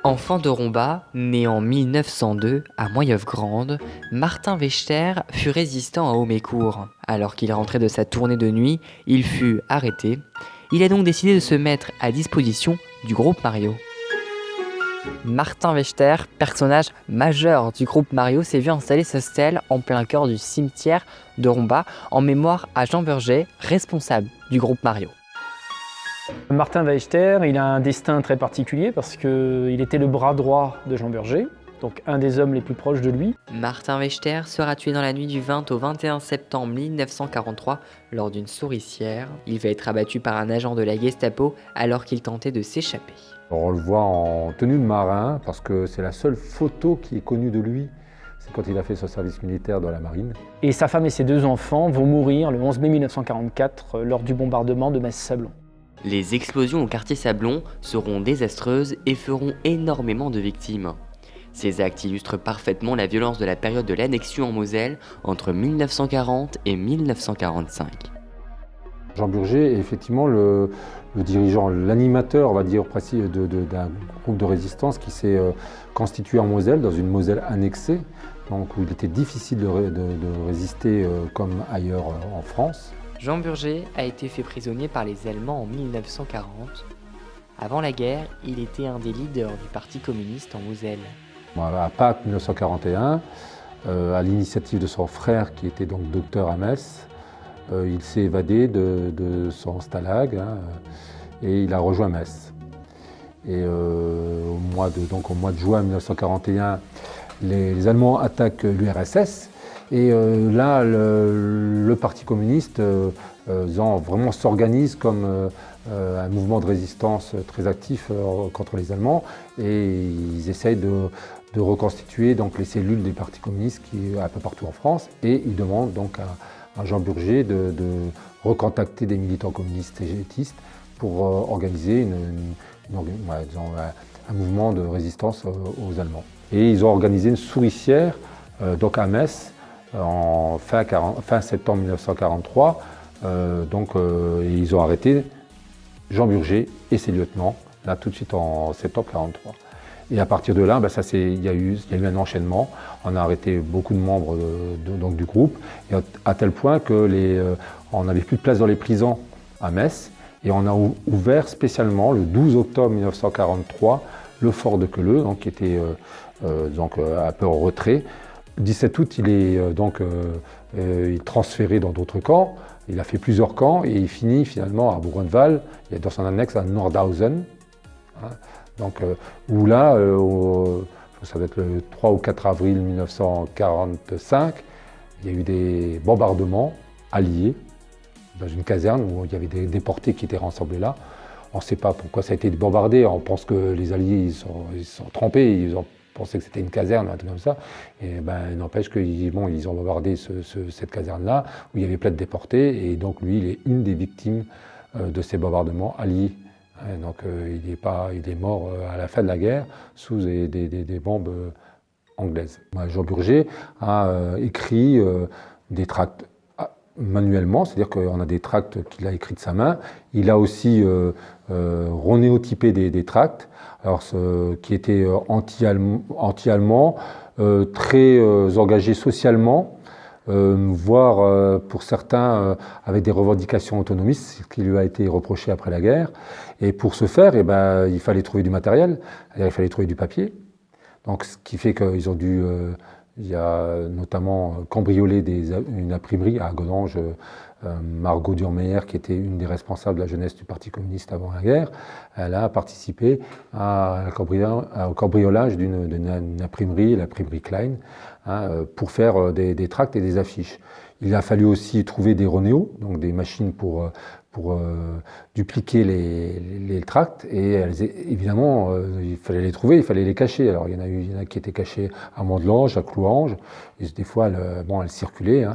Enfant de Romba, né en 1902 à Moyeuvre-Grande, Martin Wechter fut résistant à Haut-Mécourt. Alors qu'il rentrait de sa tournée de nuit, il fut arrêté. Il a donc décidé de se mettre à disposition du groupe Mario. Martin Wechter, personnage majeur du groupe Mario, s'est vu installer sa stèle en plein cœur du cimetière de Romba en mémoire à Jean Burger, responsable du groupe Mario. Martin Wechter, il a un destin très particulier parce qu'il était le bras droit de Jean Burger, donc un des hommes les plus proches de lui. Martin Wechter sera tué dans la nuit du 20 au 21 septembre 1943 lors d'une souricière. Il va être abattu par un agent de la Gestapo alors qu'il tentait de s'échapper. On le voit en tenue de marin parce que c'est la seule photo qui est connue de lui. C'est quand il a fait son service militaire dans la marine. Et sa femme et ses deux enfants vont mourir le 11 mai 1944 lors du bombardement de Metz-Sablon. Les explosions au quartier Sablon seront désastreuses et feront énormément de victimes. Ces actes illustrent parfaitement la violence de la période de l'annexion en Moselle entre 1940 et 1945. Jean Burger est effectivement le dirigeant, l'animateur, on va dire, d'un groupe de résistance qui s'est constitué en Moselle, dans une Moselle annexée, donc où il était difficile de résister comme ailleurs en France. Jean Burger a été fait prisonnier par les Allemands en 1940. Avant la guerre, il était un des leaders du Parti communiste en Moselle. À Pâques 1941, à l'initiative de son frère qui était donc docteur à Metz, il s'est évadé de son stalag et il a rejoint Metz. Et au mois de juin 1941, les Allemands attaquent l'URSS. Et là, le Parti communiste vraiment s'organise comme un mouvement de résistance très actif contre les Allemands et ils essayent de reconstituer donc, les cellules des partis communistes un peu partout en France et ils demandent donc à Jean Burger de recontacter des militants communistes et gétistes pour organiser un mouvement de résistance aux Allemands. Et ils ont organisé une souricière donc à Metz en fin septembre 1943. Ils ont arrêté Jean Burger et ses lieutenants, là tout de suite en septembre 1943. Et à partir de là, il y a eu un enchaînement. On a arrêté beaucoup de membres du groupe, et à tel point qu'on n'avait plus de place dans les prisons à Metz. Et on a ouvert spécialement le 12 octobre 1943 le fort de Queuleux, donc, qui était un peu en retrait. Le 17 août, il est transféré dans d'autres camps. Il a fait plusieurs camps et il finit finalement à Buchenwald, dans son annexe à Nordhausen. Où là, ça va être le 3 ou 4 avril 1945, il y a eu des bombardements alliés dans une caserne où il y avait des déportés qui étaient rassemblés là. On ne sait pas pourquoi ça a été bombardé, on pense que les Alliés ils sont trompés, ils ont pensé que c'était une caserne, un truc comme ça. Et n'empêche qu'ils ont bombardé cette caserne-là, où il y avait plein de déportés, et donc lui, il est une des victimes de ces bombardements alliés. Donc il est mort à la fin de la guerre sous des bombes anglaises. Jean Burger a écrit des tracts manuellement, c'est-à-dire qu'on a des tracts qu'il a écrits de sa main. Il a aussi renéotypé des tracts, qui étaient anti-allemands, très engagés socialement, voire pour certains avec des revendications autonomistes, ce qui lui a été reproché après la guerre. Et pour ce faire, il fallait trouver du matériel, il fallait trouver du papier. Donc, ce qui fait qu'ils ont dû, il y a notamment cambriolé une imprimerie à Godange, Margot Durmeyer, qui était une des responsables de la jeunesse du Parti communiste avant la guerre. Elle a participé au cambriolage d'une imprimerie, l'imprimerie Klein, pour faire des tracts et des affiches. Il a fallu aussi trouver des Ronéo, donc des machines pour dupliquer les tracts, et évidemment, il fallait les trouver, il fallait les cacher. Alors il y en a qui étaient cachés à Mondelange, à Clouange, et des fois elles circulaient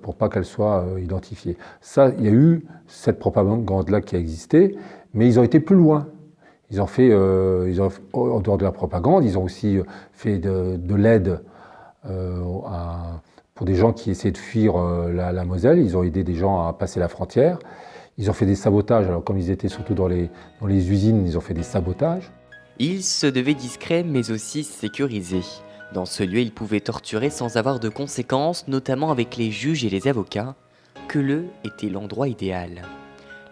pour pas qu'elles soient identifiées. Ça, il y a eu cette propagande-là qui a existé, mais ils ont été plus loin. Ils ont fait, en dehors de la propagande, ils ont aussi fait de l'aide pour des gens qui essaient de fuir la Moselle. Ils ont aidé des gens à passer la frontière. Ils ont fait des sabotages. Alors comme ils étaient surtout dans les usines, ils ont fait des sabotages. Il se devait discret mais aussi sécurisé. Dans ce lieu, il pouvait torturer sans avoir de conséquences, notamment avec les juges et les avocats. Queuleu était l'endroit idéal.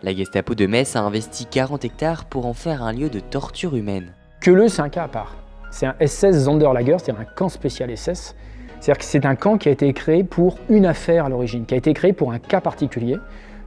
La Gestapo de Metz a investi 40 hectares pour en faire un lieu de torture humaine. Queuleu, c'est un cas à part. C'est un SS Sonderlager, c'est-à-dire un camp spécial SS. C'est-à-dire que c'est un camp qui a été créé pour une affaire à l'origine, qui a été créé pour un cas particulier,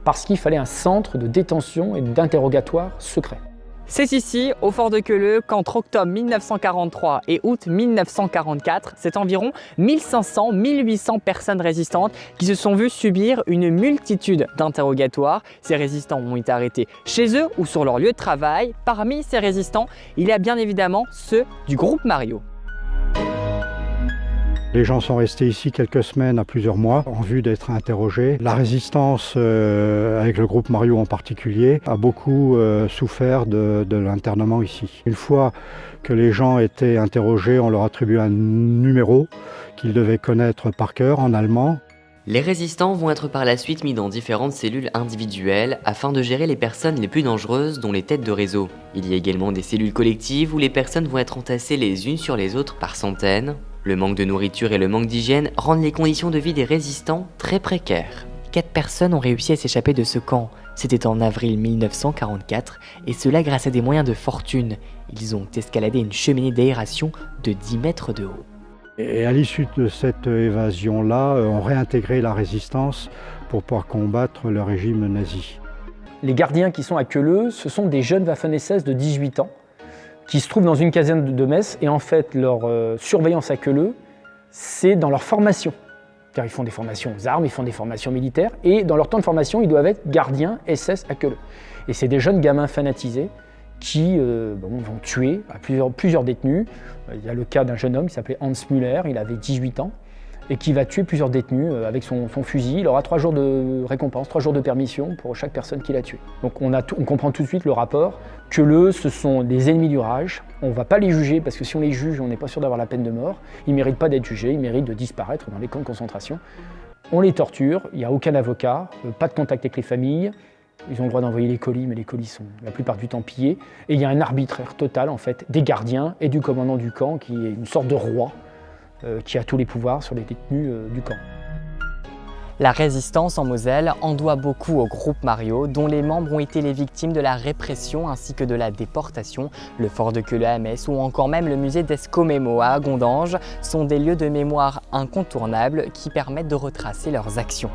parce qu'il fallait un centre de détention et d'interrogatoire secret. C'est ici, au fort de Queuleu, qu'entre octobre 1943 et août 1944, c'est environ 1500-1800 personnes résistantes qui se sont vues subir une multitude d'interrogatoires. Ces résistants ont été arrêtés chez eux ou sur leur lieu de travail. Parmi ces résistants, il y a bien évidemment ceux du groupe Mario. Les gens sont restés ici quelques semaines à plusieurs mois en vue d'être interrogés. La résistance, avec le groupe Mario en particulier, a beaucoup souffert de l'internement ici. Une fois que les gens étaient interrogés, on leur attribue un numéro qu'ils devaient connaître par cœur en allemand. Les résistants vont être par la suite mis dans différentes cellules individuelles afin de gérer les personnes les plus dangereuses, dont les têtes de réseau. Il y a également des cellules collectives où les personnes vont être entassées les unes sur les autres par centaines. Le manque de nourriture et le manque d'hygiène rendent les conditions de vie des résistants très précaires. 4 personnes ont réussi à s'échapper de ce camp. C'était en avril 1944, et cela grâce à des moyens de fortune. Ils ont escaladé une cheminée d'aération de 10 mètres de haut. Et à l'issue de cette évasion-là, on réintégrait la résistance pour pouvoir combattre le régime nazi. Les gardiens qui sont à Queuleu, ce sont des jeunes Waffen-SS de 18 ans qui se trouvent dans une caserne de Metz, et en fait leur surveillance à Queuleu, c'est dans leur formation. Car ils font des formations aux armes, ils font des formations militaires, et dans leur temps de formation, ils doivent être gardiens SS à Queuleu. Et c'est des jeunes gamins fanatisés qui vont tuer à plusieurs détenus. Il y a le cas d'un jeune homme qui s'appelait Hans Müller, il avait 18 ans, et qui va tuer plusieurs détenus avec son fusil. Il aura 3 jours de récompense, 3 jours de permission pour chaque personne qu'il a tuée. Donc on comprend tout de suite le rapport. Queuleu, ce sont des ennemis du Reich. On ne va pas les juger parce que si on les juge, on n'est pas sûr d'avoir la peine de mort. Ils ne méritent pas d'être jugés, ils méritent de disparaître dans les camps de concentration. On les torture, il n'y a aucun avocat, pas de contact avec les familles. Ils ont le droit d'envoyer les colis, mais les colis sont la plupart du temps pillés. Et il y a un arbitraire total en fait des gardiens et du commandant du camp qui est une sorte de roi qui a tous les pouvoirs sur les détenus du camp. La résistance en Moselle en doit beaucoup au groupe Mario, dont les membres ont été les victimes de la répression ainsi que de la déportation. Le fort de Queuleu à Metz ou encore même le musée d'Escommémo à Agondange sont des lieux de mémoire incontournables qui permettent de retracer leurs actions.